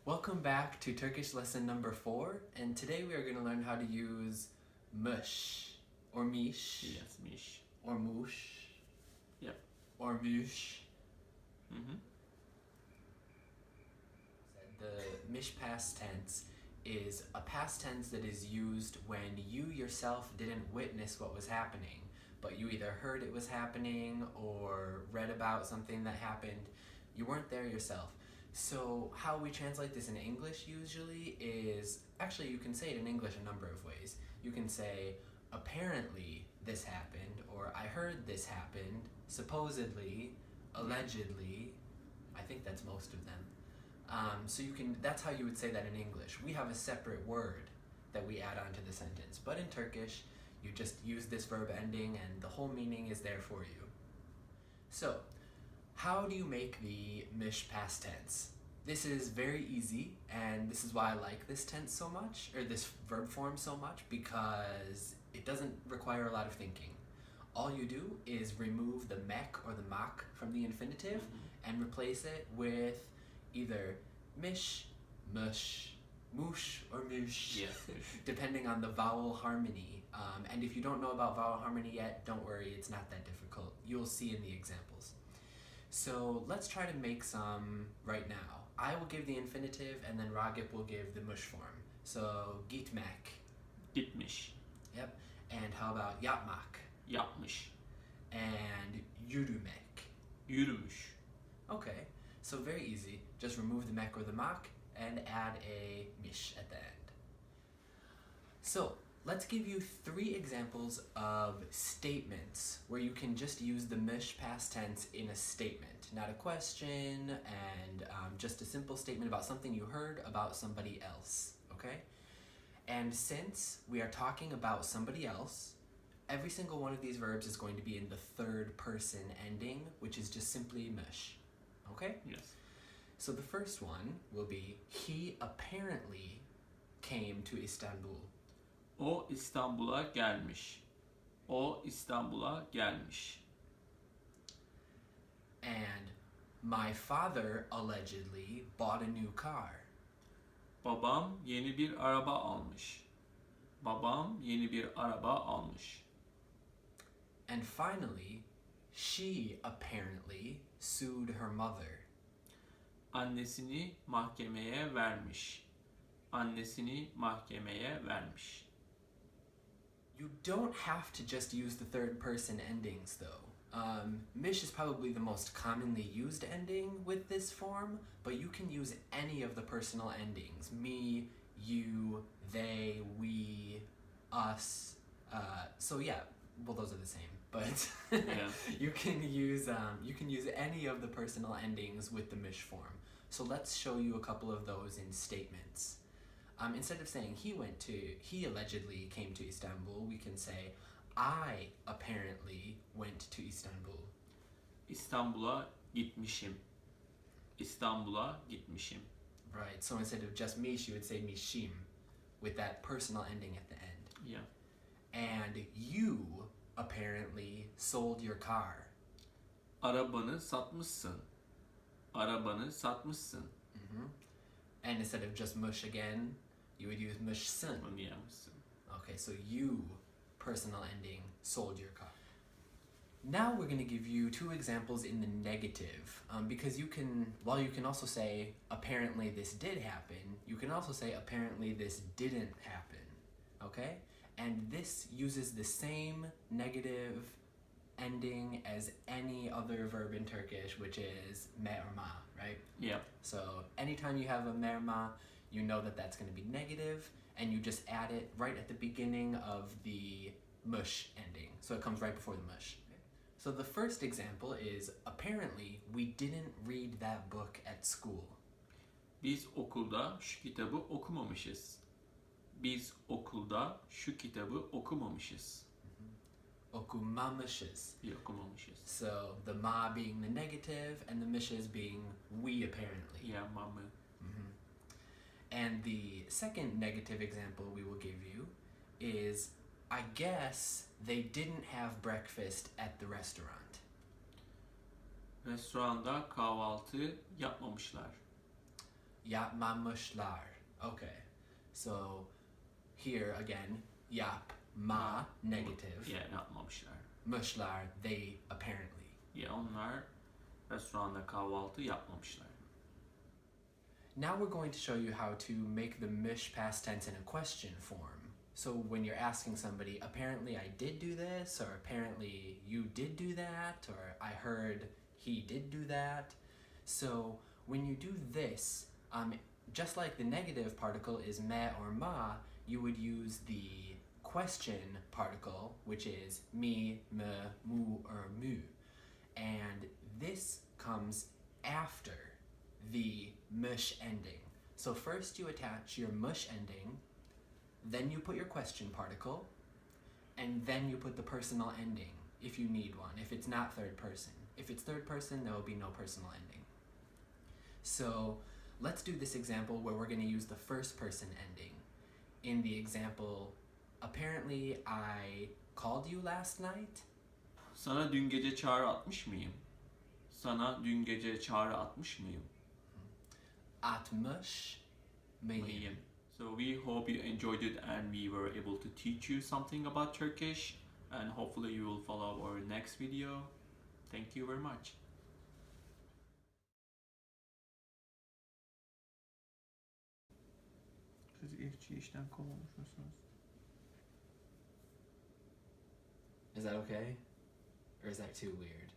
Welcome back to Turkish lesson number 4, and today we are going to learn how to use mış or mish Yes, mish. or mush Yep. or mush. Mm-hmm. The mish past tense is a past tense that is used when you yourself didn't witness what was happening, but you either heard it was happening or read about something that happened. You weren't there yourself. So how we translate this in English usually is, actually you can say it in English a number of ways. You can say, apparently this happened, or I heard this happened, supposedly, allegedly. I think that's most of them. So that's how you would say that in English. We have a separate word that we add on to the sentence, but in Turkish, you just use this verb ending and the whole meaning is there for you. So, how do you make the mish past tense? This is very easy, and this is why I like this tense so much, or this verb form so much, because it doesn't require a lot of thinking. All you do is remove the mek or the mak from the infinitive and replace it with either mish, mush, mush, or mush, Yes, mish. depending on the vowel harmony. And if you don't know about vowel harmony yet, don't worry, it's not that difficult. You'll see in the examples. So let's try to make some right now. I will give the infinitive and then Ragip will give the mush form. So gitmek. Gitmiş. Yep. And how about yapmak? Yapmış. And yürümek. Yürümüş. Okay, so very easy. Just remove the mek or the mak and add a mish at the end. So let's give you 3 examples of statements where you can just use the mish past tense in a statement, not a question, and just a simple statement about something you heard about somebody else, okay? And since we are talking about somebody else, every single one of these verbs is going to be in the third person ending, which is just simply mish, okay? Yes. So the first one will be, he apparently came to Istanbul. O İstanbul'a gelmiş. O İstanbul'a gelmiş. And my father allegedly bought a new car. Babam yeni bir araba almış. Babam yeni bir araba almış. And finally, she apparently sued her mother. Annesini mahkemeye vermiş. Annesini mahkemeye vermiş. You don't have to just use the third person endings though. Mish is probably the most commonly used ending with this form, but you can use any of the personal endings. Me, you, they, we, us. So yeah, well those are the same, but Yeah. you can use any of the personal endings with the mish form. So let's show you a couple of those in statements. Instead of saying he allegedly came to Istanbul, we can say I apparently went to Istanbul. İstanbul'a gitmişim. İstanbul'a gitmişim. Right, so instead of just mish, you would say mishim with that personal ending at the end. Yeah. And you apparently sold your car. Arabanı satmışsın. Arabanı satmışsın. Mm-hmm. And instead of just mush again, you would use mushsun. Onu yapmışsın. Okay, so you, personal ending, sold your car. Now we're going to give you 2 examples in the negative, because while you can also say, apparently this did happen, you can also say, apparently this didn't happen, okay? And this uses the same negative ending as any other verb in Turkish, which is me or ma, right? Yeah. So anytime you have a merma, you know that that's going to be negative, and you just add it right at the beginning of the mush ending. So it comes right before the mush. So the first example is, apparently we didn't read that book at school. Biz okulda şu kitabı okumamışız. Biz okulda şu kitabı okumamışız. Okumamışız. Okumamışız. So the ma being the negative and the mishes being we apparently. Yeah, mamı. Mm-hmm. And the second negative example we will give you is, I guess they didn't have breakfast at the restaurant. Restoranda kahvaltı yapmamışlar. Yapmamışlar. Okay. So here again, yapma negative. Yeah, yapmamışlar. Mışlar, they apparently. Yeah, onlar restoranda kahvaltı yapmamışlar. Now we're going to show you how to make the mış past tense in a question form. So when you're asking somebody, apparently I did do this, or apparently you did do that, or I heard he did do that. So when you do this, just like the negative particle is me or ma, you would use the question particle, which is me, me, mu, or mu. And this comes after the mush ending. So first you attach your mush ending, then you put your question particle, and then you put the personal ending if you need one, if it's not third person. If it's third person, there will be no personal ending. So let's do this example where we're going to use the first person ending. In the example, apparently I called you last night. Sana dün gece çağrı atmış mıyım? Sana dün gece çağrı atmış mıyım? Atmış mıyım. So we hope you enjoyed it and we were able to teach you something about Turkish, and hopefully you will follow our next video. Thank you very much. Siz işten kovulmuş musunuz? Is that okay? Or is that too weird?